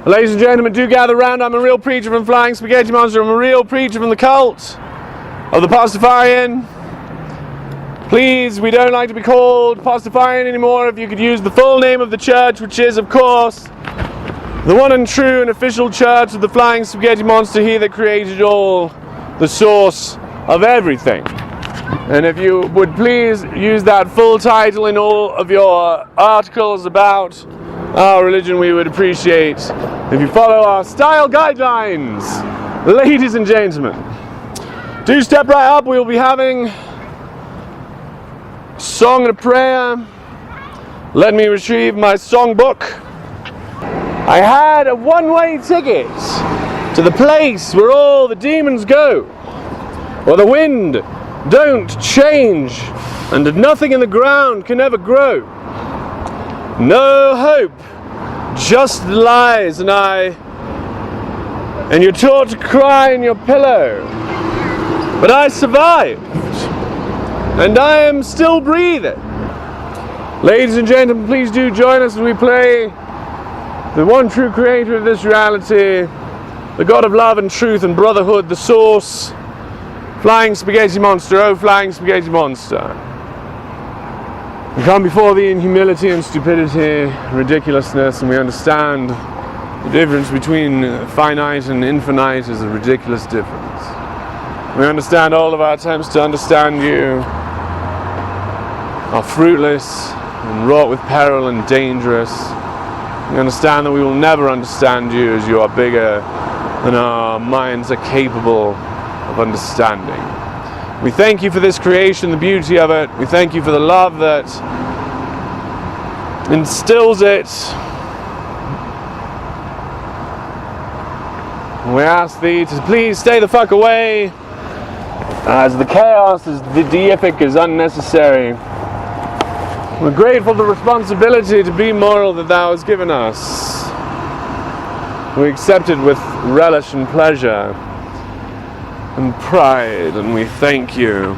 Ladies and gentlemen, do gather round. I'm a real preacher from Flying Spaghetti Monster. I'm a real preacher from the cult of the Pastafarian. Please, we don't like to be called Pastafarian anymore. If you could use the full name of the church, which is, of course, the one and true and official church of the Flying Spaghetti Monster, he that created all, the source of everything. And if you would please use that full title in all of your articles about our religion, we would appreciate if you follow our style guidelines. Ladies and gentlemen, do step right up. We will be having a song and a prayer. Let me retrieve my songbook. I had a one-way ticket to the place where all the demons go, where the wind don't change and nothing in the ground can ever grow. No hope, just lies, and you're taught to cry in your pillow. But I survived, and I am still breathing. Ladies and gentlemen, please do join us as we play the one true creator of this reality, the God of love and truth and brotherhood, the source, Flying Spaghetti Monster, oh Flying Spaghetti Monster. We come before thee in humility and stupidity, ridiculousness, and we understand the difference between finite and infinite is a ridiculous difference. We understand all of our attempts to understand you are fruitless and wrought with peril and dangerous. We understand that we will never understand you, as you are bigger than our minds are capable of understanding. We thank you for this creation, the beauty of it. We thank you for the love that instills it. We ask thee to please stay the fuck away, as the chaos is the deific is unnecessary. We're grateful for the responsibility to be moral that thou hast given us. We accept it with relish and pleasure and pride, and we thank you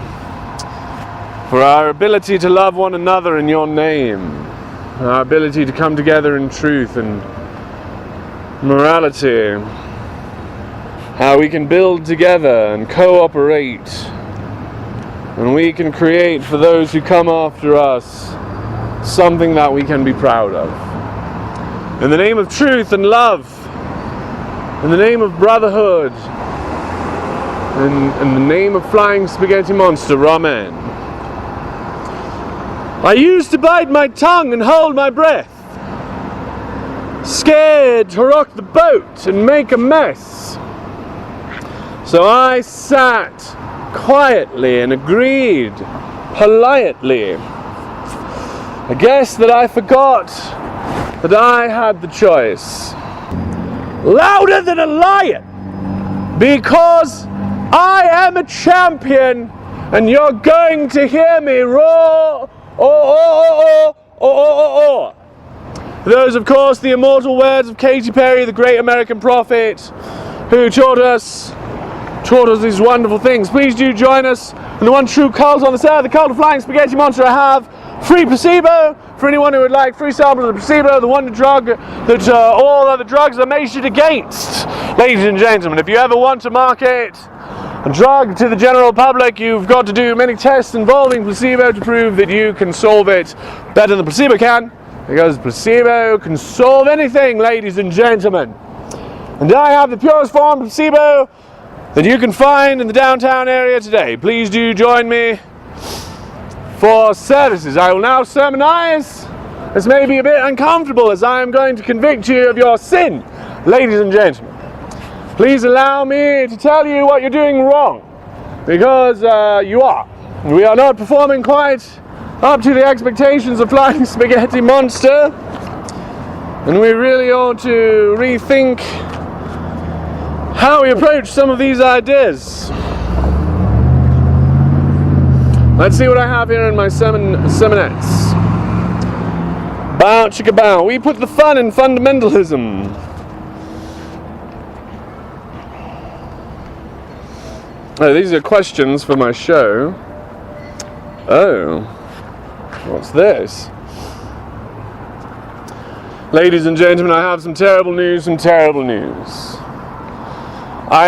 for our ability to love one another in your name, our ability to come together in truth and morality, how we can build together and cooperate, and we can create for those who come after us something that we can be proud of. In the name of truth and love, in the name of brotherhood, in the name of Flying Spaghetti Monster, amen. I used to bite my tongue and hold my breath, scared to rock the boat and make a mess. So I sat quietly and agreed politely. I guess that I forgot that I had the choice. Louder than a lion, because I am a champion, and you're going to hear me roar, oh. Those, of course, the immortal words of Katy Perry, the great American prophet, who taught us these wonderful things. Please do join us in the one true cult on this earth, the cult of Flying Spaghetti Monster. I have free placebo for anyone who would like free samples of the placebo, the wonder drug that all other drugs are measured against. Ladies and gentlemen, if you ever want to market a drug to the general public, you've got to do many tests involving placebo to prove that you can solve it better than placebo can, because placebo can solve anything, ladies and gentlemen. And I have the purest form of placebo that you can find in the downtown area today. Please do join me for services. I will now sermonize. This may be a bit uncomfortable, as I am going to convict you of your sin, ladies and gentlemen. Please allow me to tell you what you're doing wrong, because you are. We are not performing quite up to the expectations of Flying Spaghetti Monster, and we really ought to rethink how we approach some of these ideas. Let's see what I have here in my sermonettes. Bow chicka bow. We put the fun in fundamentalism. Oh, these are questions for my show. Oh, what's this? Ladies and gentlemen, I have some terrible news, I,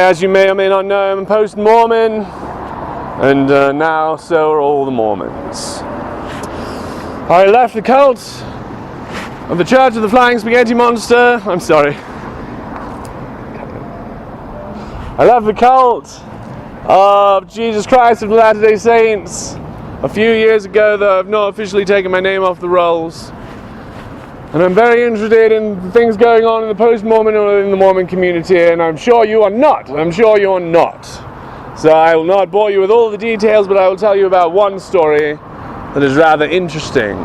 as you may or may not know, am a post-Mormon, and now so are all the Mormons. I left the cult of the Church of the Flying Spaghetti Monster. I left the cult of Jesus Christ of Latter-day Saints a few years ago, though I've not officially taken my name off the rolls. And I'm very interested in things going on in the post-Mormon or in the Mormon community, and I'm sure you are not. So I will not bore you with all the details, but I will tell you about one story that is rather interesting.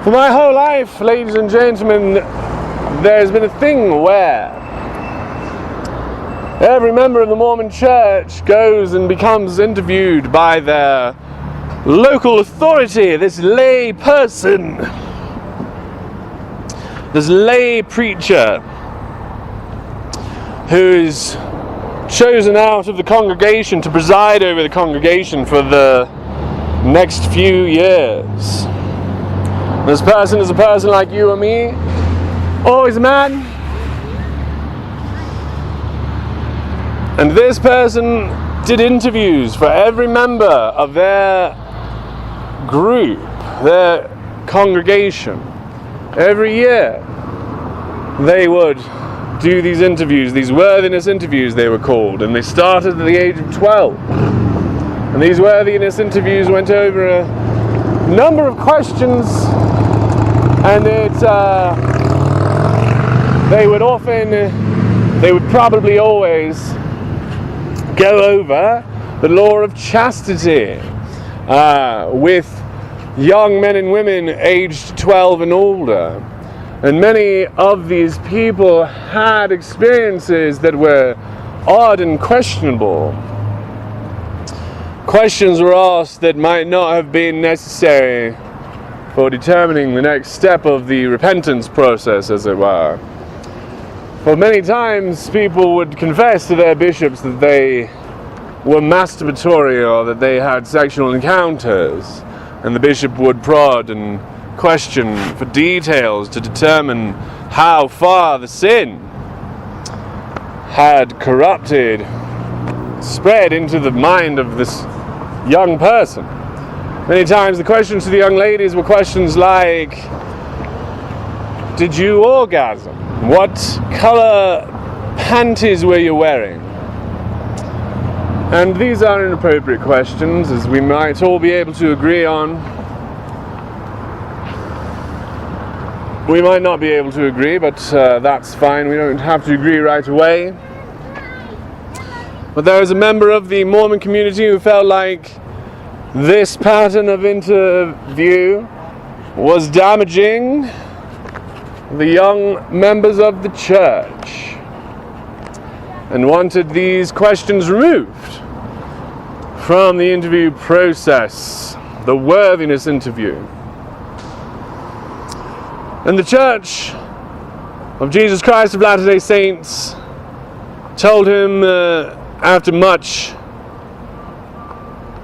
For my whole life, ladies and gentlemen, there's been a thing where every member of the Mormon Church goes and becomes interviewed by their local authority, this lay person, this lay preacher who's chosen out of the congregation to preside over the congregation for the next few years. This person is a person like you or me, always a man. And this person did interviews for every member of their group, their congregation. Every year they would do these interviews, these worthiness interviews they were called, and they started at the age of 12. And these worthiness interviews went over a number of questions, and they would probably always go over the law of chastity with young men and women aged 12 and older. And many of these people had experiences that were odd and questionable. Questions were asked that might not have been necessary for determining the next step of the repentance process, as it were. For many times people would confess to their bishops that they were masturbatory or that they had sexual encounters, and the bishop would prod and question for details to determine how far the sin had corrupted, spread into the mind of this young person. Many times the questions to the young ladies were questions like, did you orgasm? What color panties were you wearing? And these are inappropriate questions, as we might all be able to agree on. We might not be able to agree, but that's fine. We don't have to agree right away. But there was a member of the Mormon community who felt like this pattern of interview was damaging the young members of the church and wanted these questions removed from the interview process, the worthiness interview. And the Church of Jesus Christ of Latter-day Saints told him, after much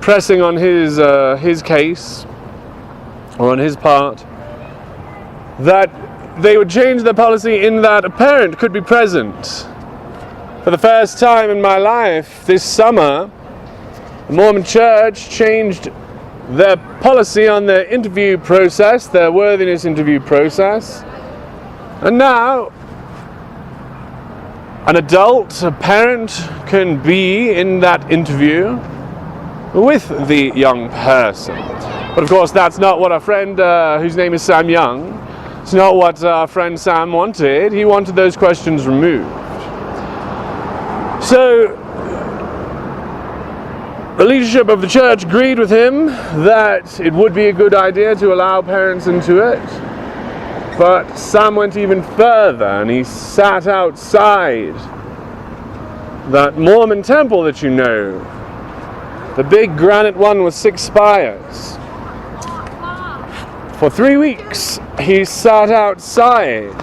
pressing on his case, or on his part, that they would change their policy in that a parent could be present. For the first time in my life this summer, the Mormon Church changed their policy on their interview process, their worthiness interview process. And now, an adult, a parent, can be in that interview with the young person. But of course, that's not what our friend, whose name is Sam Young, it's not what our friend Sam wanted. He wanted those questions removed. So, the leadership of the church agreed with him that it would be a good idea to allow parents into it. But Sam went even further, and he sat outside that Mormon temple that you know, the big granite one with 6 spires. For 3 weeks, he sat outside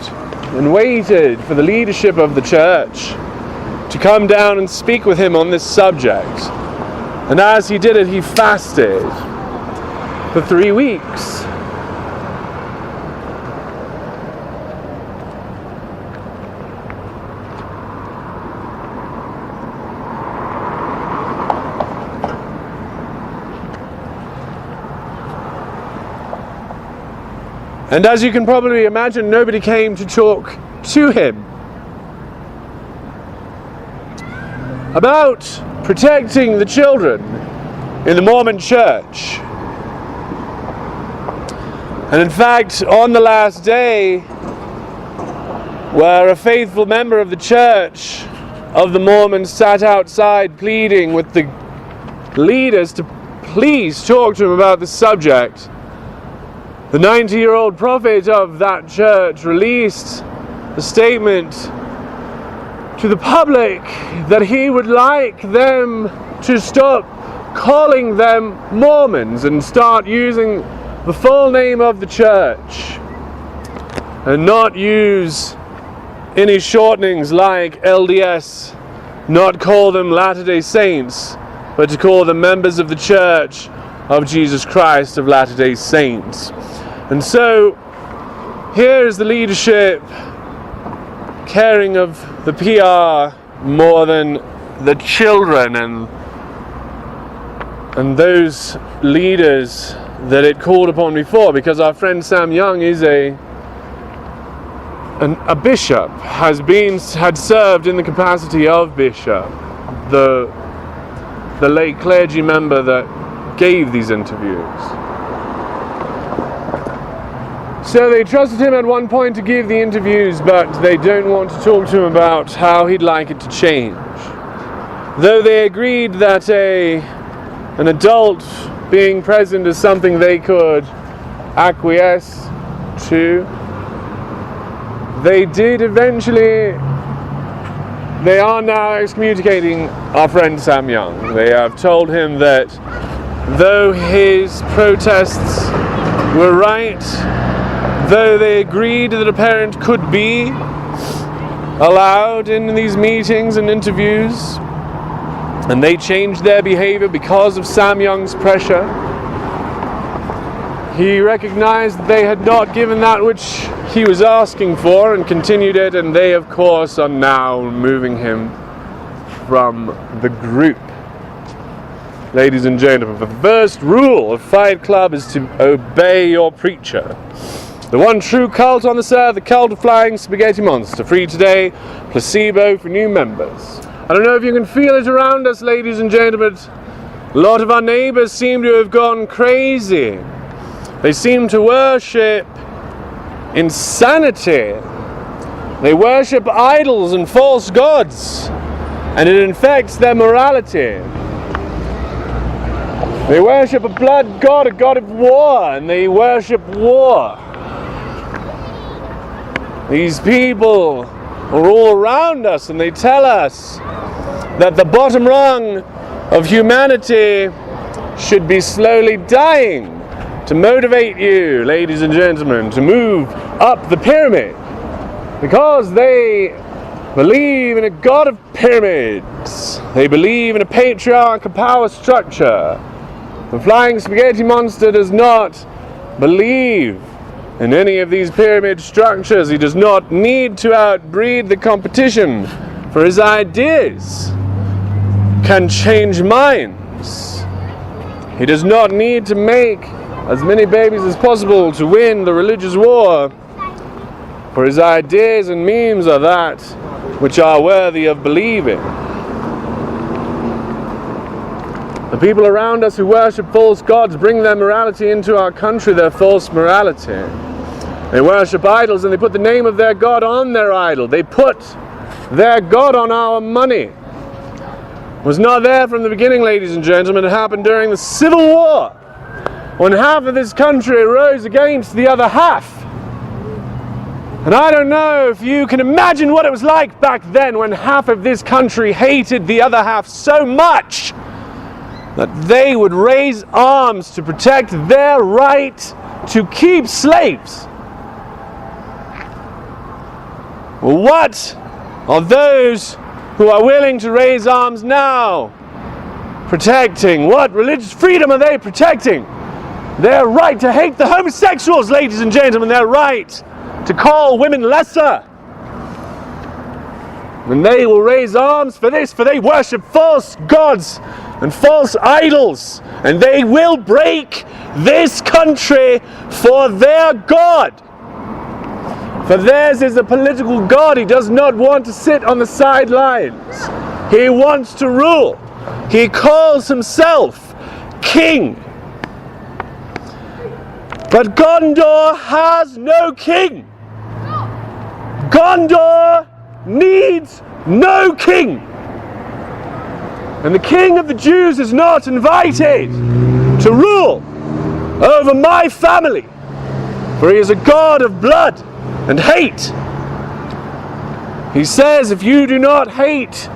and waited for the leadership of the church to come down and speak with him on this subject. And as he did it, he fasted for 3 weeks. And as you can probably imagine, nobody came to talk to him about protecting the children in the Mormon Church. And in fact, on the last day, where a faithful member of the Church of the Mormons sat outside pleading with the leaders to please talk to him about this subject, the 90-year-old prophet of that church released a statement to the public that he would like them to stop calling them Mormons and start using the full name of the church and not use any shortenings like LDS, not call them Latter-day Saints, but to call them members of the Church of Jesus Christ of Latter-day Saints. And so here's the leadership caring of the PR more than the children and those leaders that it called upon before, because our friend Sam Young is a bishop, had served in the capacity of bishop, the lay clergy member that gave these interviews. So they trusted him at one point to give the interviews, but they don't want to talk to him about how he'd like it to change. Though they agreed that an adult being present is something they could acquiesce to, they did eventually. They are now excommunicating our friend Sam Young. They have told him that though his protests were right, though they agreed that a parent could be allowed in these meetings and interviews, and they changed their behavior because of Sam Young's pressure, he recognized that they had not given that which he was asking for and continued it, and they of course are now removing him from the group. Ladies and gentlemen, the first rule of Fight Club is to obey your preacher. The one true cult on this earth, the cult of Flying Spaghetti Monster. Free today, placebo for new members. I don't know if you can feel it around us, ladies and gentlemen. A lot of our neighbors seem to have gone crazy. They seem to worship insanity. They worship idols and false gods, and it infects their morality. They worship a blood god, a god of war, and they worship war. These people are all around us, and they tell us that the bottom rung of humanity should be slowly dying to motivate you, ladies and gentlemen, to move up the pyramid, because they believe in a god of pyramids. They believe in a patriarch of power structure. The Flying Spaghetti Monster does not believe in any of these pyramid structures. He does not need to outbreed the competition, for his ideas can change minds. He does not need to make as many babies as possible to win the religious war, for his ideas and memes are that which are worthy of believing. The people around us who worship false gods bring their morality into our country, their false morality. They worship idols and they put the name of their god on their idol. They put their god on our money. It was not there from the beginning, ladies and gentlemen. It happened during the Civil War, when half of this country rose against the other half. And I don't know if you can imagine what it was like back then, when half of this country hated the other half so much that they would raise arms to protect their right to keep slaves. Well, what are those who are willing to raise arms now protecting? What religious freedom are they protecting? Their right to hate the homosexuals, ladies and gentlemen, their right to call women lesser. And they will raise arms for this, for they worship false gods and false idols, and they will break this country for their God. For theirs is a political God. He does not want to sit on the sidelines. He wants to rule. He calls himself king. But Gondor has no king. Gondor needs no king. And the king of the Jews is not invited to rule over my family, for he is a God of blood and hate. He says, if you do not hate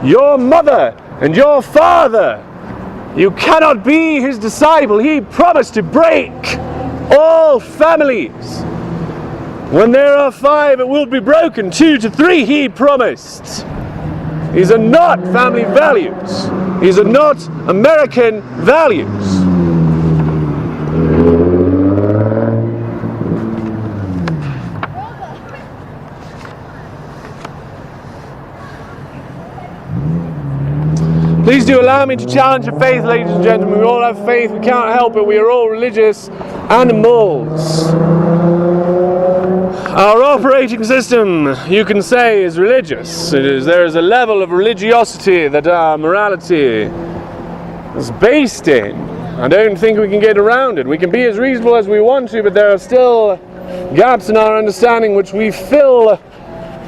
your mother and your father, you cannot be his disciple. He promised to break all families. When there are 5, it will be broken. 2 to 3, he promised. These are not family values. These are not American values. Please do allow me to challenge your faith, ladies and gentlemen. We all have faith. We can't help it. We are all religious animals. Our operating system, you can say, is religious. There is a level of religiosity that our morality is based in. I don't think we can get around it. We can be as reasonable as we want to, but there are still gaps in our understanding which we fill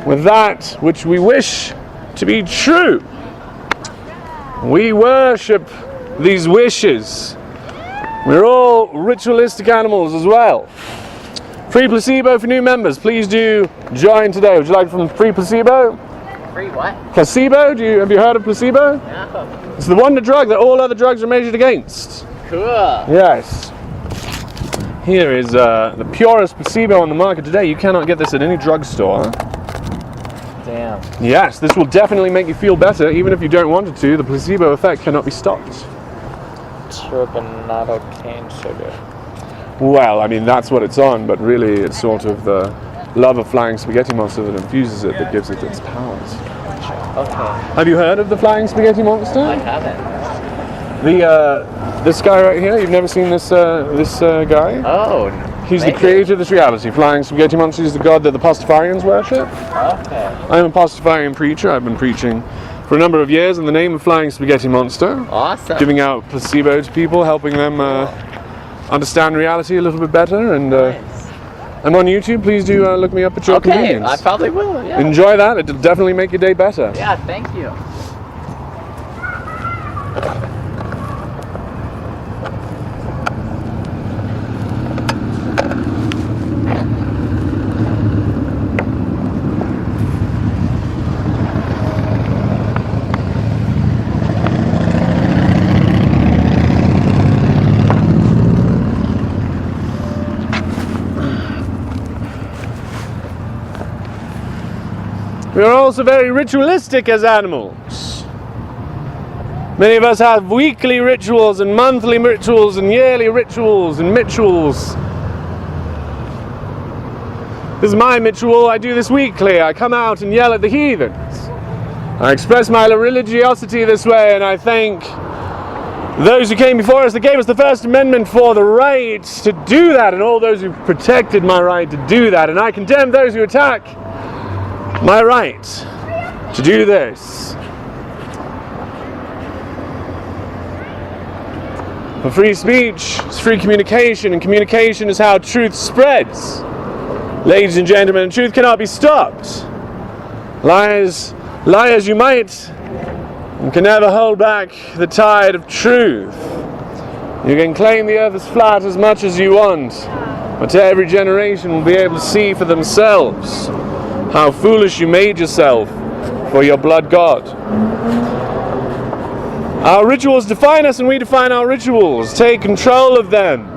with that which we wish to be true. We worship these wishes. We're all ritualistic animals as well. Free placebo for new members. Please do join today. Would you like from free placebo? Free what? Placebo? Have you heard of placebo? No. It's the wonder drug that all other drugs are measured against. Cool. Yes. Here is the purest placebo on the market today. You cannot get this at any drugstore. Damn. Yes, this will definitely make you feel better, even if you don't want it to. The placebo effect cannot be stopped. Turbinado cane sugar. Well, I mean, that's what it's on, but really it's sort of the love of flying spaghetti monster that infuses it that gives it its powers. Okay. Have you heard of the flying spaghetti monster? I haven't. This guy right here, you've never seen this guy? Oh. He's the creator of this reality. Flying spaghetti monster is the god that the Pastafarians worship. Okay. I'm a Pastafarian preacher. I've been preaching for a number of years in the name of Flying Spaghetti Monster. Awesome. Giving out placebo to people, helping them understand reality a little bit better. And Nice. I'm on YouTube. Please do look me up at your Okay, convenience. I probably will, yeah. Enjoy that. It'll definitely make your day better. Yeah, thank you. We are also very ritualistic as animals. Many of us have weekly rituals and monthly rituals and yearly rituals and rituals. This is my ritual. I do this weekly. I come out and yell at the heathens. I express my religiosity this way, and I thank those who came before us that gave us the First Amendment for the right to do that, and all those who protected my right to do that. And I condemn those who attack my right to do this. For free speech is free communication, and communication is how truth spreads. Ladies and gentlemen, truth cannot be stopped. Lie as you might, you can never hold back the tide of truth. You can claim the earth is flat as much as you want, but every generation will be able to see for themselves how foolish you made yourself for your blood god. Our rituals define us, and we define our rituals. Take control of them.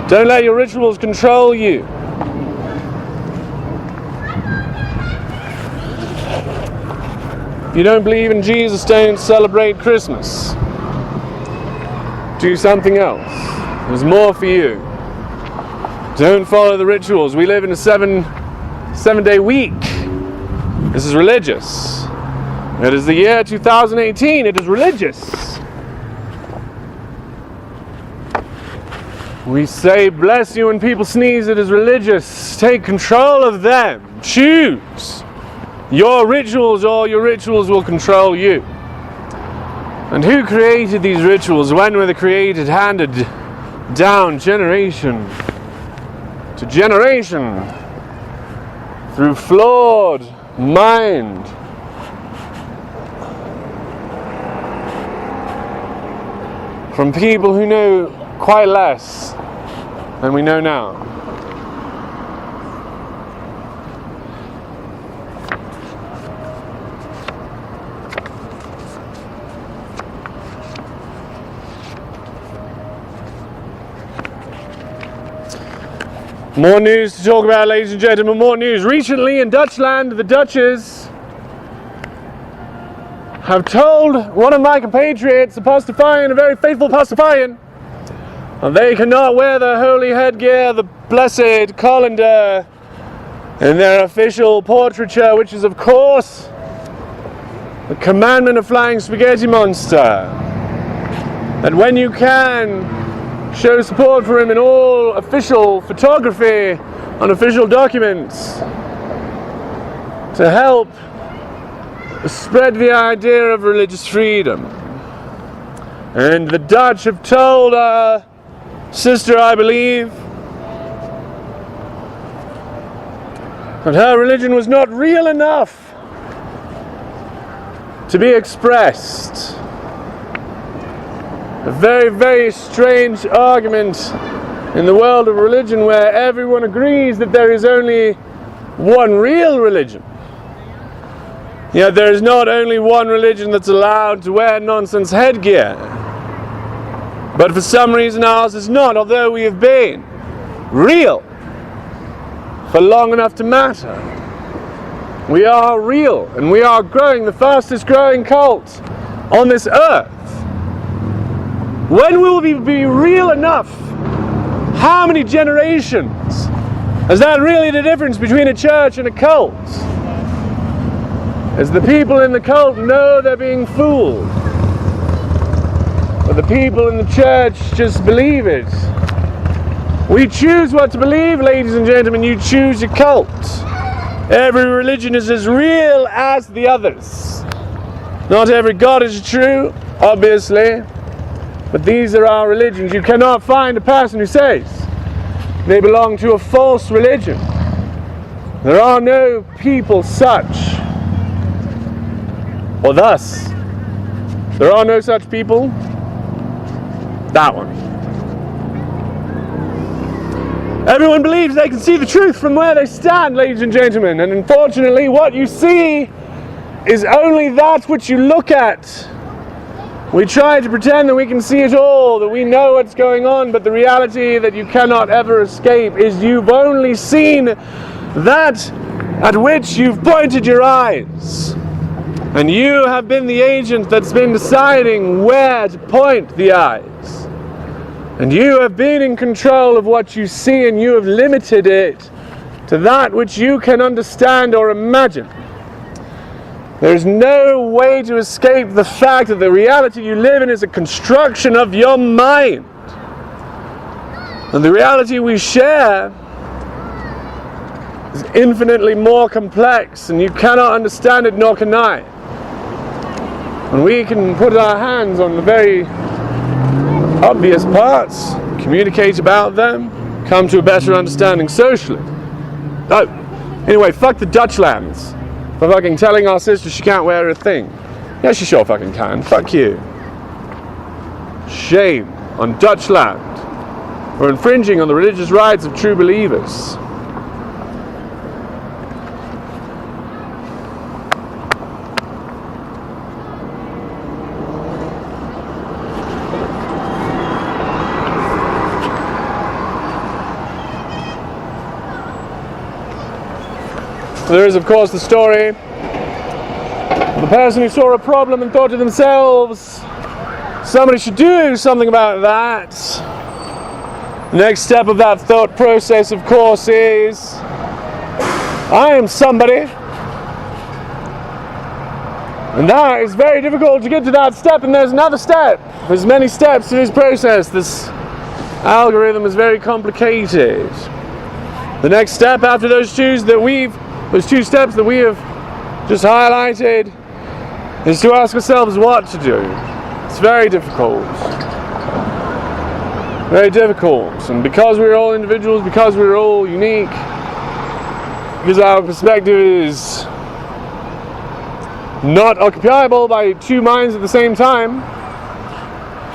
Don't let your rituals control you. If you don't believe in Jesus, don't celebrate Christmas. Do something else. There's more for you. Don't follow the rituals. We live in a seven-day week. This is religious. It is the year 2018. It is religious. We say, bless you when people sneeze. It is religious. Take control of them. Choose your rituals, or your rituals will control you. And who created these rituals? When were they created? Handed down generation to generation through flawed mind. From people who know quite less than we know now. More news to talk about, ladies and gentlemen, more news. Recently in Dutchland, the Dutches have told one of my compatriots, a Pastafarian, a very faithful Pastafarian, and they cannot wear the holy headgear, the blessed colander, in their official portraiture, which is, of course, the commandment of Flying Spaghetti Monster. That when you can, show support for him in all official photography on official documents to help spread the idea of religious freedom. And the Dutch have told our sister, I believe, that her religion was not real enough to be expressed. A very, very strange argument in the world of religion, where everyone agrees that there is only one real religion. Yet there is not only one religion that's allowed to wear nonsense headgear. But for some reason ours is not, although we have been real for long enough to matter. We are real, and we are growing, the fastest growing cult on this earth. When will we be real enough? How many generations? Is that really the difference between a church and a cult? As the people in the cult know they're being fooled, but the people in the church just believe it. We choose what to believe, ladies and gentlemen. You choose your cult. Every religion is as real as the others. Not every God is true, obviously. But these are our religions. You cannot find a person who says they belong to a false religion. There are no people such, or thus. There are no such people. That one. Everyone believes they can see the truth from where they stand, ladies and gentlemen. And unfortunately, what you see is only that which you look at. We try to pretend that we can see it all, that we know what's going on, but the reality that you cannot ever escape is you've only seen that at which you've pointed your eyes. And you have been the agent that's been deciding where to point the eyes. And you have been in control of what you see, and you have limited it to that which you can understand or imagine. There's no way to escape the fact that the reality you live in is a construction of your mind. And the reality we share is infinitely more complex, and you cannot understand it, nor can I. And we can put our hands on the very obvious parts, communicate about them, come to a better understanding socially. Oh, anyway, fuck the Dutchlands for fucking telling our sister she can't wear a thing. Yeah, she sure fucking can. Fuck you. Shame on Dutch land for infringing on the religious rights of true believers. There is, of course, the story of the person who saw a problem and thought to themselves, somebody should do something about that. The next step of that thought process, of course, is, I am somebody, And that is very difficult to get to that step, and there's another step. There's many steps to this process. This algorithm is very complicated. The next step after those two steps that we have just highlighted is to ask ourselves what to do. It's very difficult. Very difficult. And because we're all individuals, because we're all unique, because our perspective is not occupiable by two minds at the same time,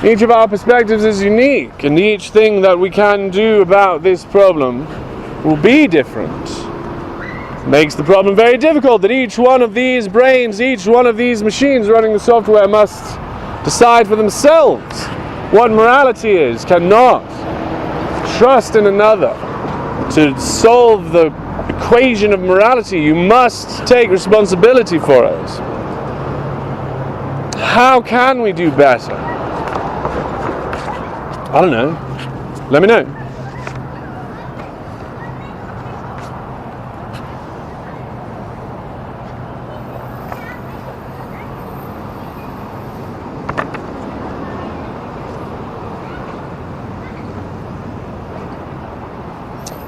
each of our perspectives is unique, and each thing that we can do about this problem will be different. It makes the problem very difficult that each one of these brains, each one of these machines running the software must decide for themselves what morality is, cannot trust in another. To solve the equation of morality, you must take responsibility for it. How can we do better? I don't know. Let me know.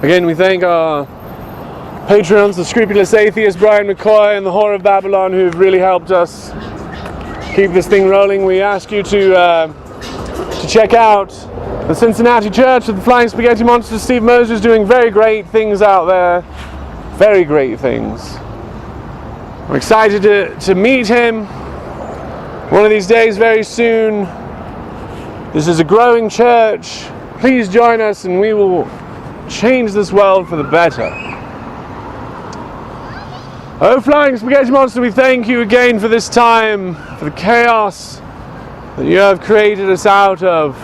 Again, we thank our patrons, the Scrupulous Atheist, Brian McCoy, and the Whore of Babylon, who have really helped us keep this thing rolling. We ask you to check out the Cincinnati Church of the Flying Spaghetti Monster. Steve Moses doing very great things out there. Very great things. I'm excited to meet him one of these days very soon. This is a growing church. Please join us and we will change this world for the better. Oh, Flying Spaghetti Monster, we thank you again for this time, for the chaos that you have created us out of.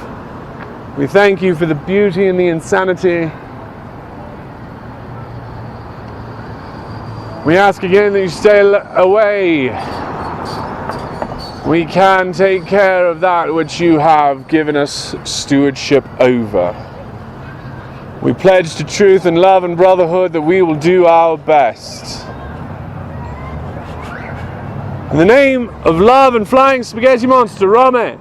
We thank you for the beauty and the insanity. We ask again that you stay away. We can take care of that which you have given us stewardship over. We pledge to truth and love and brotherhood that we will do our best. In the name of love and Flying Spaghetti Monster, Amen.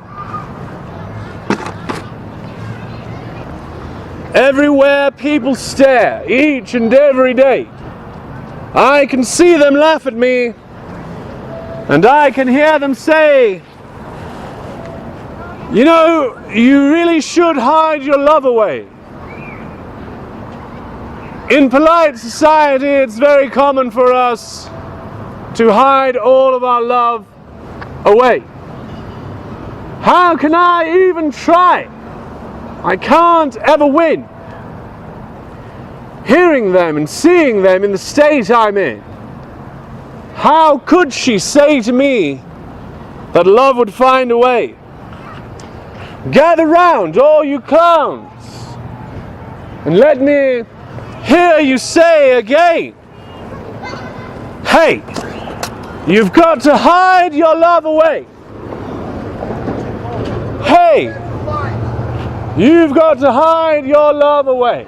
Everywhere people stare, each and every day, I can see them laugh at me, and I can hear them say, you know, you really should hide your love away. In polite society, it's very common for us to hide all of our love away. How can I even try? I can't ever win. Hearing them and seeing them in the state I'm in, how could she say to me that love would find a way? Gather round, all you clowns, and let me hear you say again, hey, you've got to hide your love away. Hey, you've got to hide your love away.